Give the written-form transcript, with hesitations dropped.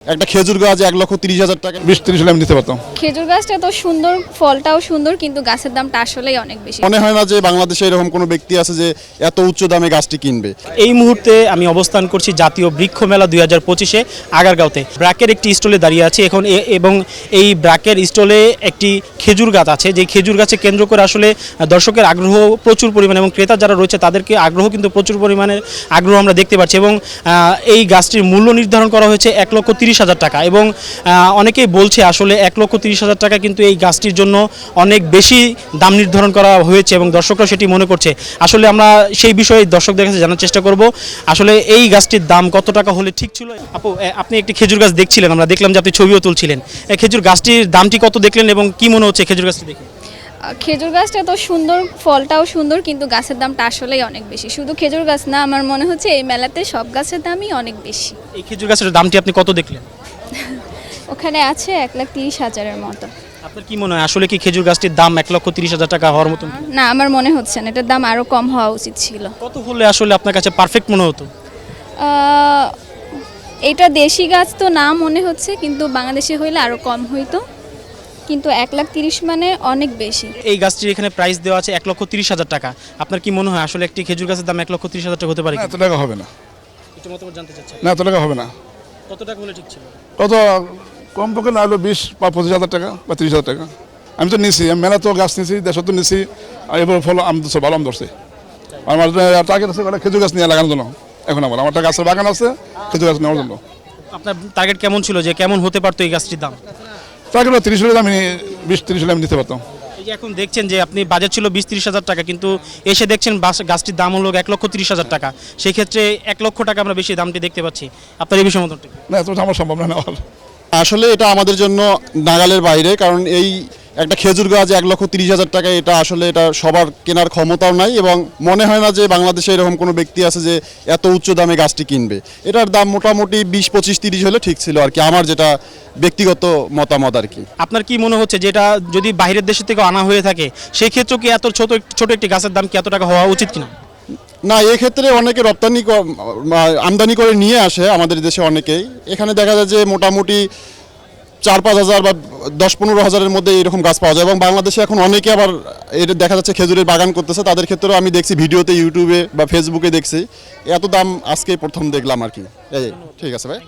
একটা খেজুর গাছ 1,30,000 টাকা 20-30 হলে আমি নিতে পারতাম। খেজুর গাছটা তো সুন্দর, ফলটাও সুন্দর, কিন্তু গাছের দামটা আসলেই অনেক বেশি। মনে হয় না যে বাংলাদেশে এরকম কোনো ব্যক্তি আছে যে এত উচ্চ দামে গাছটি কিনবে। এই মুহূর্তে আমি অবস্থান করছি জাতীয় বৃক্ষ মেলা 2025-এ আগারগাঁওতে। ব্র্যাকের একটি স্টলে দাঁড়িয়ে আছে এখন এবং এই ব্র্যাকের স্টলে একটি খেজুর গাছ আছে, যে খেজুর গাছে কেন্দ্র করে আসলে দর্শকের আগ্রহ প্রচুর পরিমাণে এবং ক্রেতা যারা রয়েছে তাদেরকে আগ্রহ কিন্তু প্রচুর পরিমাণে আগ্রহ আমরা দেখতে পাচ্ছি। এবং এই গাছটির মূল্য নির্ধারণ করা হয়েছে 1,30,000 টাকা এবং অনেকেই বলছে আসলে 1,30,000 টাকা কিন্তু এই গাছটির জন্য অনেক বেশি দাম নির্ধারণ করা হয়েছে এবং দর্শকরা সেটি মনে করছে। আসলে আমরা সেই বিষয়ে দর্শকদের কাছে জানার চেষ্টা করব আসলে এই গাছটির দাম কত টাকা হলে ঠিক ছিল। আপু, আপনি একটি খেজুর গাছ দেখছিলেন, আমরা দেখলাম যে আপনি ছবিও তুলছিলেন। এই খেজুর গাছটির দামটি কত দেখলেন এবং কি মনে হচ্ছে খেজুর গাছটি দেখে? খেজুর গাছটা তো সুন্দর, ফলটাও সুন্দর, কিন্তু গাছের দামটা আসলেই অনেক বেশি। শুধু খেজুর গাছ না, আমার মনে হচ্ছে এই মেলাতে সব গাছের দামই অনেক বেশি। এই খেজুর গাছের দামটি আপনি কত দেখলেন? ওখানে আছে 1,30,000-এর মতো। আপনার কি মনে হয় আসলে কি খেজুর গাছটির দাম 1,30,000 টাকা হওয়ার মতন? না, আমার মনে হচ্ছে না, এটার দাম আরও কম হওয়া উচিত ছিল। কত হলে আসলে আপনার কাছে পারফেক্ট মনে হতো? এটা দেশি গাছ তো না মনে হচ্ছে, কিন্তু বাংলাদেশে হইলে আরও কম হইতো, কিন্তু 1,30,000 মানে অনেক বেশি। এই গাছটির এখানে প্রাইস দেওয়া আছে 1,30,000 টাকা। আপনার কি মনে হয় আসলে একটি খেজুর গাছের দাম 1,30,000 টাকা হতে পারে? না, এত টাকা হবে না। একটু মতামত জানতে চাচ্ছি। না, এত টাকা হবে না। কত টাকা হলে ঠিক ছিল? কত কম পক্ষে না হলো 20 বা 25,000 টাকা বা 30,000 টাকা। আমি তো নিছি, আমি মেলা তো গাছ নিছি, দেশে তো নিছি, আর এবার ফল আম ধরছে, ভালো আম ধরছে। আমার টার্গেট আছে খেজুর গাছ নিয়ে লাগানোর জন্য। এখন আমার একটা গাছের বাগান আছে খেজুর গাছ নেওয়ার জন্য। আপনার টার্গেট কেমন ছিল, যে কেমন হতে পারতো এই গাছটির দাম? টার্গেট 30 হলে আমি 20-30 হলে আমি নিতে পারতাম। এই যে এখন দেখছেন যে আপনি বাজেট ছিল 20-30,000 টাকা, কিন্তু এসে দেখছেন গাছটির দাম হলো 1,30,000 টাকা। সেই ক্ষেত্রে 1 লক্ষ টাকা আমরা বেশি দামটি দেখতে পাচ্ছি। আপনার এই বিষয় মতো না, এত আমার সম্ভব না নেওয়ার। আসলে এটা আমাদের জন্য নাগালের বাইরে, কারণ এই একটা খেজুর গাছ 1,30,000 টাকা, এটা আসলে এটা সবার কেনার ক্ষমতাও নাই এবং মনে হয় না যে বাংলাদেশে এরকম কোনো ব্যক্তি আছে যে এত উচ্চ দামে গাছটি কিনবে। এটার দাম মোটামুটি 20-25-30 হলে ঠিক ছিল আর কি, আমার যেটা ব্যক্তিগত মতামত আর কি। আপনার কি মনে হচ্ছে যে এটা যদি বাইরের দেশের থেকে আনা হয়ে থাকে সেই ক্ষেত্রে কি এত ছোট একটি গাছের দাম কি এত টাকা হওয়া উচিত কিনা? না, এক্ষেত্রে অনেকে আমদানি করে নিয়ে আসে আমাদের দেশে অনেকেই। এখানে দেখা যায় যে মোটামুটি 4-5 হাজার বা 10-15 হাজারের মধ্যে এরকম গাছ পাওয়া যায় এবং বাংলাদেশে এখন অনেকে আবার এটা দেখা যাচ্ছে খেজুরের বাগান করতেছে। তাদের ক্ষেত্রেও আমি দেখছি ভিডিওতে, ইউটিউবে বা ফেসবুকে দেখছি। এত দাম আজকে প্রথম দেখলাম আর কি। এই ঠিক আছে ভাই।